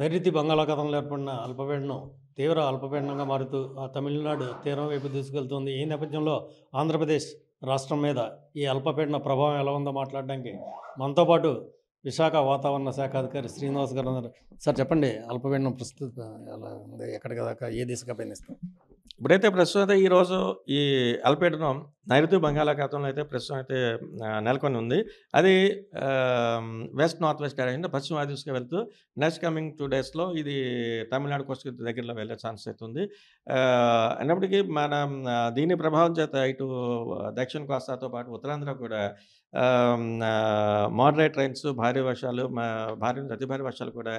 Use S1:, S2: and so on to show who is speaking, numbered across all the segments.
S1: నైరుతి బంగాళాఖాతంలో ఏర్పడిన అల్పపీడనం తీవ్ర అల్పపీడనంగా మారుతూ తమిళనాడు తీరం వైపు దూసుకెళ్తోంది. ఈ నేపథ్యంలో ఆంధ్రప్రదేశ్ రాష్ట్రం మీద ఈ అల్పపీడన ప్రభావం ఎలా ఉందో మాట్లాడడానికి మనతో పాటు విశాఖ వాతావరణ శాఖ అధికారి శ్రీనివాస్ గారు ఉన్నారు. సార్ చెప్పండి, అల్పపీడనం ప్రస్తుతం ఎలా ఉంది, ఎక్కడికి దాకా ఏ దిశగా పయనిస్తాం?
S2: ఇప్పుడైతే ప్రస్తుతం అయితే ఈరోజు ఈ అల్పపీడనం నైరుతి బంగాళాఖాతంలో అయితే ప్రస్తుతం అయితే నెలకొని ఉంది. అది వెస్ట్ నార్త్ వెస్ట్ డైరెక్షన్ పశ్చిమ వాయు దిశగా వెళ్తూ నెక్స్ట్ కమింగ్ 2 డేస్లో ఇది తమిళనాడు కోస్ట్ దగ్గరలో వెళ్ళే ఛాన్స్ అవుతుంది. అయినప్పటికీ మన దీని ప్రభావం చేత ఇటు దక్షిణ కోస్తాతో పాటు ఉత్తరాంధ్ర కూడా మోడరేట్ రైన్స్, భారీ వర్షాలు, భారీ నుంచి అతి భారీ వర్షాలు కూడా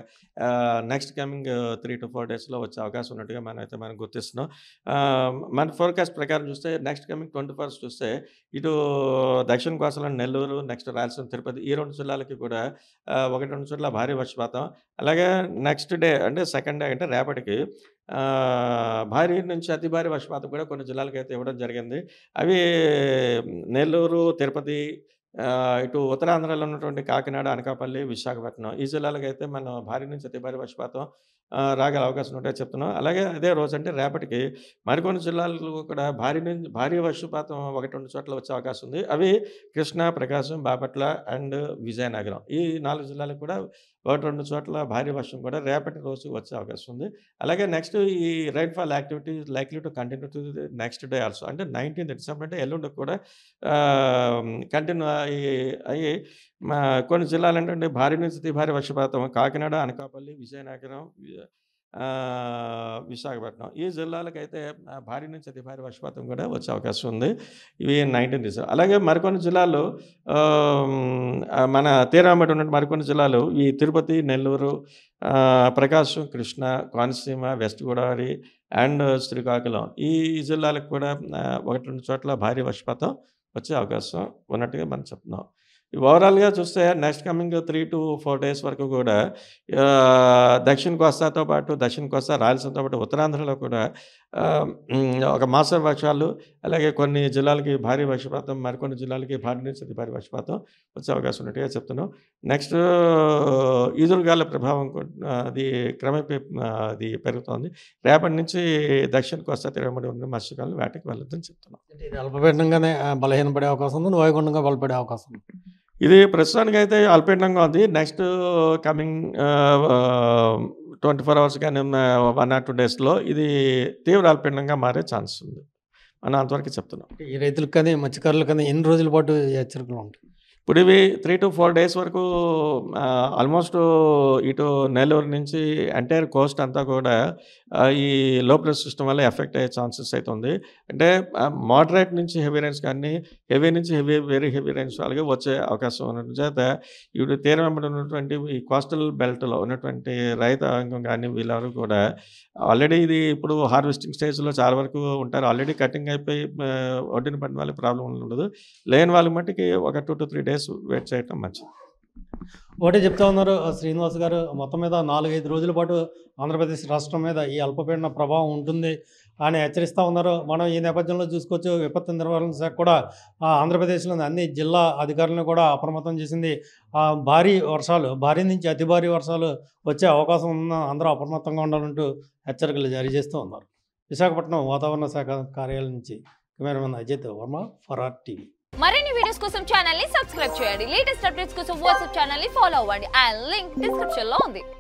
S2: నెక్స్ట్ కమింగ్ 3 to 4 డేస్లో వచ్చే అవకాశం ఉన్నట్టుగా మనం గుర్తిస్తున్నాం. మన ఫోర్కాస్ట్ ప్రకారం చూస్తే నెక్స్ట్ కమింగ్ 21st చూస్తే ఇటు దక్షిణ కోస్తాలో నెల్లూరు, నెక్స్ట్ రాయలసీమ, తిరుపతి ఈ 2 జిల్లాలకి కూడా 1-2 చోట్ల భారీ వర్షపాతం. అలాగే నెక్స్ట్ డే అంటే సెకండ్ డే అంటే రేపటికి భారీ నుంచి అతి భారీ వర్షపాతం కూడా కొన్ని జిల్లాలకు అయితే ఇవ్వడం జరిగింది. అవి నెల్లూరు, తిరుపతి, ఇటు ఉత్తరాంధ్రలో ఉన్నటువంటి కాకినాడ, అనకాపల్లి, విశాఖపట్నం ఈ జిల్లాలకైతే మనం భారీ నుంచి అతి భారీ వర్షపాతం రాగల అవకాశం ఉంటాయని చెప్తున్నాం. అలాగే అదే రోజు అంటే రేపటికి మరికొన్ని జిల్లాలకు కూడా భారీ వర్షపాతం 1-2 చోట్ల వచ్చే అవకాశం ఉంది. అవి కృష్ణా, ప్రకాశం, బాపట్ల అండ్ విజయనగరం ఈ 4 జిల్లాలకు కూడా 1-2 చోట్ల భారీ వర్షం కూడా రేపటి రోజు వచ్చే అవకాశం ఉంది. అలాగే నెక్స్ట్ ఈ rainfall activity likely to continue to next day also అంటే 19th డిసెంబర్ అంటే ఎల్లుండి కూడా కంటిన్యూ అయ్యి కొన్ని జిల్లాలు ఏంటంటే భారీ నుంచి అతి భారీ వర్షపాతం కాకినాడ, అనకాపల్లి, విజయనగరం, విశాఖపట్నం ఈ జిల్లాలకైతే భారీ నుంచి అతి భారీ వర్షపాతం కూడా వచ్చే అవకాశం ఉంది. ఇవి 19th డిసెంబర్. అలాగే మరికొన్ని జిల్లాలు మన తీరామటి ఉన్న మరికొన్ని జిల్లాలు ఈ తిరుపతి, నెల్లూరు, ప్రకాశం, కృష్ణా, కోనసీమ, వెస్ట్ గోదావరి అండ్ శ్రీకాకుళం ఈ జిల్లాలకు కూడా 1-2 చోట్ల భారీ వర్షపాతం వచ్చే అవకాశం ఉన్నట్టుగా మనం చెప్తున్నాం. ఓవరాల్గా చూస్తే నెక్స్ట్ కమింగ్ 3 to 4 డేస్ వరకు కూడా దక్షిణ కోస్తాతో పాటు దక్షిణ కోస్తా, రాయలసీమతో పాటు ఉత్తరాంధ్రలో కూడా ఒక మోస్తరు వర్షాలు, అలాగే కొన్ని జిల్లాలకి భారీ వర్షపాతం, మరికొన్ని జిల్లాలకి భారీ నుంచి అతి భారీ వర్షపాతం వచ్చే అవకాశం ఉన్నట్టుగా చెప్తున్నాం. నెక్స్ట్ ఈదురుగాల ప్రభావం అది క్రమేపీ అది పెరుగుతోంది. రేపటి నుంచి దక్షిణ కోస్తా తీరమడి ఉన్న మత్స్యకారులు వేటకి వెళ్ళొద్దని చెప్తున్నాం.
S1: ఇది అల్పపీడనంగానే బలహీనపడే అవకాశం ఉంది, వాయుగుండంగా బలపడే అవకాశం ఉంది.
S2: ఇది ప్రస్తుతానికి అయితే అల్పపీడనంగా ఉంది. నెక్స్ట్ కమింగ్ 24 hours కానీ 1 or 2 డేస్లో ఇది తీవ్ర అల్పపీడనంగా మారే ఛాన్స్ ఉంది. మనం అంతవరకు చెప్తున్నాం.
S1: ఈ రైతులకు కానీ మత్స్యకారులకు కానీ ఎన్ని రోజుల పాటు హెచ్చరికలు ఉంటాయి?
S2: ఇప్పుడు ఇవి 3 to 4 డేస్ వరకు ఆల్మోస్ట్ ఇటు నెల్లూరు నుంచి ఎంటైర్ కోస్ట్ అంతా కూడా ఈ లో ప్రెషర్ సిస్టమ్ వల్ల ఎఫెక్ట్ అయ్యే ఛాన్సెస్ అయితే ఉంది. అంటే మోడరేట్ నుంచి హెవీ రైన్స్ కానీ హెవీ నుంచి వెరీ హెవీ రైన్స్ అలాగే వచ్చే అవకాశం ఉన్న చేత ఇప్పుడు తీరం వెంబడి ఉన్నటువంటి ఈ కోస్టల్ బెల్ట్లో ఉన్నటువంటి రైతాంగం కానీ వీళ్ళెవరు కూడా ఆల్రెడీ ఇది ఇప్పుడు హార్వెస్టింగ్ స్టేజ్లో చాలా వరకు ఉంటారు. ఆల్రెడీ కటింగ్ అయిపోయి ఒడ్డున పడిన వాళ్ళకి ప్రాబ్లం ఉండదు. లేని వాళ్ళకి మట్టికి ఒక 2 to 3 డేస్ వెయిట్ చేయటం మంచిది.
S1: ఒకటే చెప్తా ఉన్నారు శ్రీనివాస్ గారు, మొత్తం మీద 4-5 రోజుల పాటు ఆంధ్రప్రదేశ్ రాష్ట్రం మీద ఈ అల్పపీడన ప్రభావం ఉంటుంది అని హెచ్చరిస్తూ ఉన్నారు. మనం ఈ నేపథ్యంలో చూసుకోవచ్చు, విపత్తు నిర్వహణ శాఖ కూడా ఆంధ్రప్రదేశ్లోని అన్ని జిల్లా అధికారులను కూడా అప్రమత్తం చేసింది. భారీ నుంచి అతి భారీ వర్షాలు వచ్చే అవకాశం ఉన్న అందరూ అప్రమత్తంగా ఉండాలంటూ హెచ్చరికలు జారీ చేస్తూ ఉన్నారు. విశాఖపట్నం వాతావరణ శాఖ కార్యాలయం నుంచి cameraman Ajit Varma for RTV.
S3: మరిన్ని వీడియోస్ కోసం ఛానల్ ని సబ్స్క్రైబ్ చేయండి. లేటెస్ట్ అప్డేట్స్ కోసం వాట్సాప్ ఛానల్ ని ఫాలో అవ్వండి. ఆ లింక్ డిస్క్రిప్షన్ లో ఉంది.